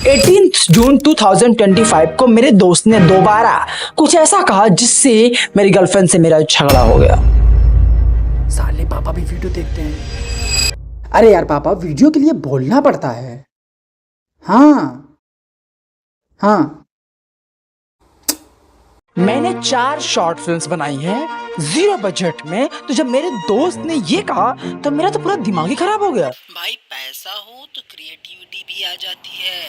18 जून 2025 को मेरे दोस्त ने दोबारा कुछ ऐसा कहा जिससे मेरी गर्लफ्रेंड से मेरा झगड़ा हो गया। साले पापा भी वीडियो देखते हैं। अरे यार पापा, वीडियो के लिए बोलना पड़ता है। हाँ हाँ। मैंने 4 शॉर्ट फिल्म्स बनाई हैं 0 बजट में। तो जब मेरे दोस्त ने ये कहा तो मेरा तो पूरा दिमाग ही खराब हो गया। भाई पैसा हो तो क्रिएटिविटी भी आ जाती है।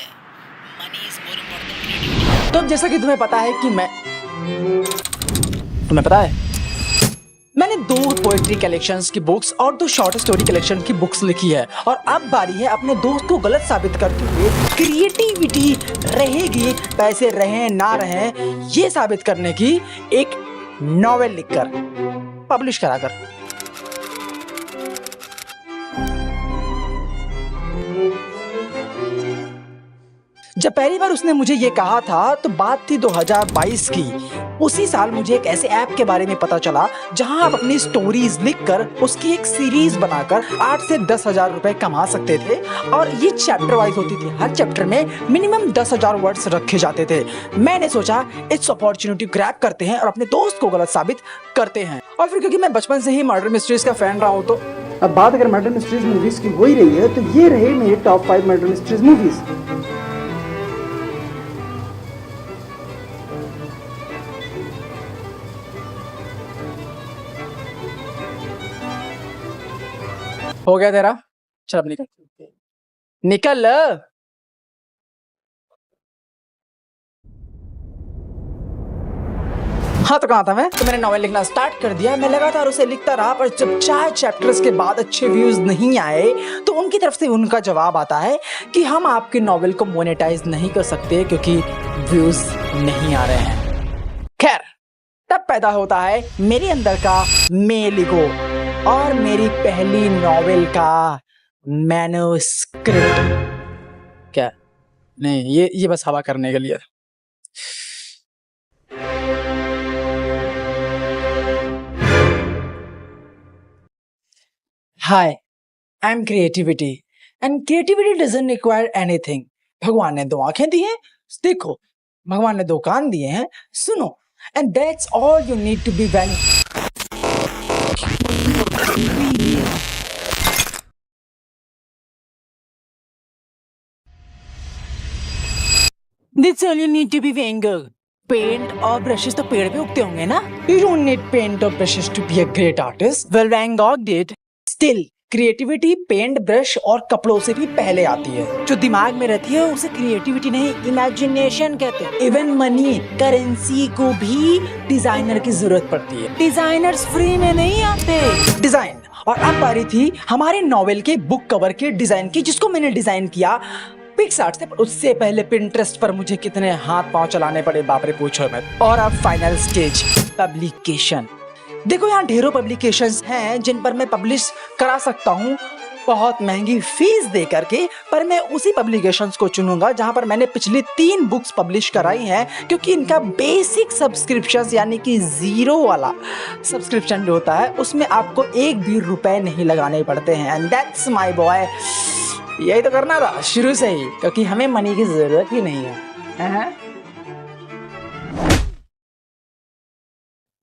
Money is more important creativity. तो अब जैसा कि तुम्हें पता है कि तुम्हें पता है मैंने 2 पोएट्री कलेक्शंस की बुक्स और 2 शॉर्ट स्टोरी कलेक्शन की बुक्स लिखी है। और अब बारी है अपने दोस्त को गलत साबित करते हुए क्रिएटिविटी रहेगी, पैसे रहे ना रहे, ये साबित करने की एक नॉवेल लिखकर पब्लिश कराकर। जब पहली बार उसने मुझे ये कहा था तो बात थी 2022 की। उसी साल मुझे एक ऐसे ऐप के बारे में पता चला जहां आप अपनी स्टोरीज लिखकर उसकी एक सीरीज बनाकर 8 से 10,000 रुपए कमा सकते थे। और ये चैप्टर वाइज होती थी, हर चैप्टर में मिनिमम 10,000 वर्ड्स रखे जाते थे। मैंने सोचा इट्स अपॉर्चुनिटी ग्रैब करते हैं और अपने दोस्त को गलत साबित करते हैं। और फिर क्योंकि मैं बचपन से ही मर्डर मिस्ट्रीज का फैन रहा हूँ, तो अब बात अगर मर्डर मिस्ट्रीज मूवीज की हो ही रही है तो ये रहे मेरे टॉप 5 मर्डर मिस्ट्रीज मूवीज। हो गया तेरा? चल अब निकल निकल। हाँ तो कहाँ था मैं? तो मैंने नॉवेल लिखना स्टार्ट कर दिया। मैं लगातार उसे लिखता रहा, पर जब 4 चैप्टर्स के बाद अच्छे व्यूज नहीं आए तो उनकी तरफ से उनका जवाब आता है कि हम आपके नॉवेल को मोनेटाइज नहीं कर सकते क्योंकि व्यूज नहीं आ रहे हैं। खैर, तब पैदा होता है मेरे अंदर का मेल ईगो और मेरी पहली नॉवेल का मैन्युस्क्रिप्ट। क्या नहीं, ये बस हवा करने के लिए। Hi, I am creativity and creativity doesn't require anything. भगवान ने 2 आंखें दी हैं, देखो। भगवान ने 2 कान दिए हैं, सुनो। And that's all you need to be well. That's all you need to be Wenger. Paint और brushes तो पेड़ पे उगते होंगे ना? You don't need paint or brushes to be a great artist. Well, Van Gogh did. Still, creativity paint, brush और कपड़ों से भी पहले आती है। जो दिमाग में रहती है उसे क्रिएटिविटी नहीं, इमेजिनेशन कहते हैं। इवन मनी, करेंसी को भी डिजाइनर की जरूरत पड़ती है। डिजाइनर्स फ्री में नहीं आते। डिजाइन। और अब बारी थी हमारे नॉवेल के बुक कवर के डिजाइन की, जिसको मैंने डिजाइन किया पिक्सआर्ट से। उससे पहले पिंटरेस्ट पर मुझे कितने हाथ पांव चलाने पड़े, बाप रे पूछो मत। और अब फाइनल स्टेज, पब्लिकेशन। देखो यहाँ ढेरों पब्लिकेशंस हैं जिन पर मैं पब्लिश करा सकता हूँ बहुत महंगी फीस दे करके, पर मैं उसी पब्लिकेशंस को चुनूंगा जहां पर मैंने पिछली 3 बुक्स पब्लिश कराई हैं, क्योंकि इनका बेसिक सब्सक्रिप्शन यानी कि 0 वाला सब्सक्रिप्शन जो होता है उसमें आपको 1 भी रुपए नहीं लगाने पड़ते हैं। And that's my boy. यही तो करना था शुरू से ही, क्योंकि हमें मनी की जरूरत ही नहीं है।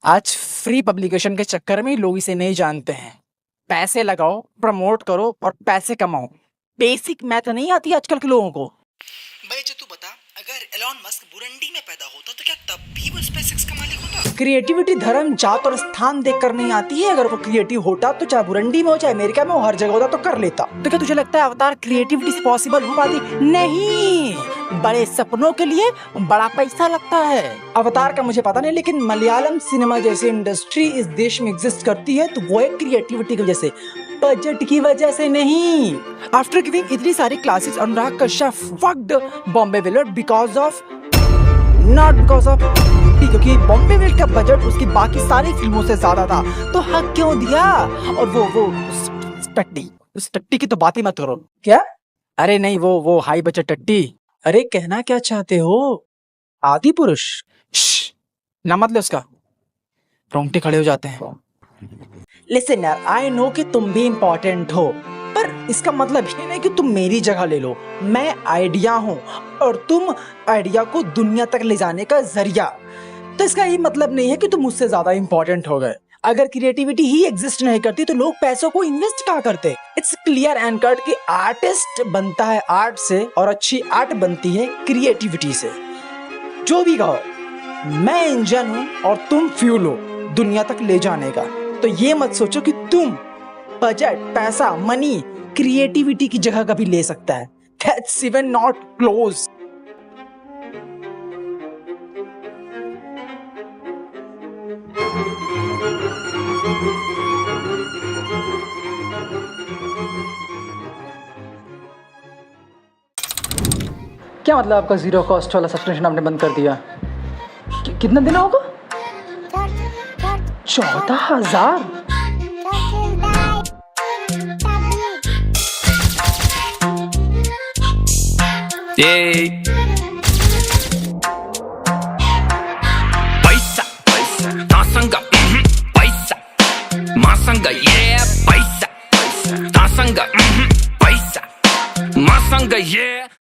आज फ्री पब्लिकेशन के चक्कर में लोग इसे नहीं जानते हैं। पैसे लगाओ, प्रमोट करो और पैसे कमाओ। बेसिक मैथ नहीं आती आजकल के लोगों को। भाई जो तू बता, अगर एलॉन मस्क बुरंडी में पैदा होता तो क्या तब भी वो स्पेसएक्स का मालिक होता? क्रिएटिविटी धर्म, जात और स्थान देखकर नहीं आती है। अगर वो क्रिएटिव होता तो चाहे बुरंडी में हो चाहे अमेरिका में हो, हर जगह होता तो कर लेता। तो क्या तुझे लगता है अवतार क्रिएटिविटी से पॉसिबल हो पाती? नहीं, बड़े सपनों के लिए बड़ा पैसा लगता है। अवतार का मुझे पता नहीं, लेकिन मलयालम सिनेमा जैसी इंडस्ट्री इस देश में एग्जिस्ट करती है तो वो एक क्रिएटिविटी की वजह से, बजट की वजह से नहीं। आफ्टर गिविंग इतनी सारी classes, Anurag Kashyap fucked Bombay विलेट because of, not because of, क्योंकि बॉम्बे विलेट का बजट उसकी बाकी सारी फिल्मों से ज्यादा था, तो हक क्यों दिया? और वो उस टट्टी की तो बात ही मत करो। क्या? अरे नहीं, वो हाई बजट टट्टी। अरे कहना क्या चाहते हो? आदि पुरुष। ना मत ले उसका, रोंगटे खड़े हो जाते हैं। लिसनर, आई नो कि तुम भी इम्पोर्टेंट हो, पर इसका मतलब ये नहीं कि तुम मेरी जगह ले लो। मैं आइडिया हूँ और तुम आइडिया को दुनिया तक ले जाने का जरिया। तो इसका ये मतलब नहीं है कि तुम मुझसे ज्यादा इंपॉर्टेंट हो गए। अगर क्रिएटिविटी ही एग्जिस्ट नहीं करती तो लोग पैसों को इन्वेस्ट कहाँ करते। इट्स क्लियर एंड कट कि आर्टिस्ट बनता है आर्ट से और अच्छी आर्ट बनती है क्रिएटिविटी से। जो भी कहो, मैं इंजन हूं और तुम फ्यूल हो दुनिया तक ले जाने का। तो ये मत सोचो कि तुम बजट, पैसा, मनी क्रिएटिविटी की जगह कभी ले सकता है। That's even not close. क्या मतलब आपका जीरो कॉस्ट वाला सब्सक्रिप्शन आपने बंद कर दिया? कितना देना होगा? 14,000? पैसा पैसा तासंग पैसा मासंग ये पैसा तासंग पैसा मासंग ये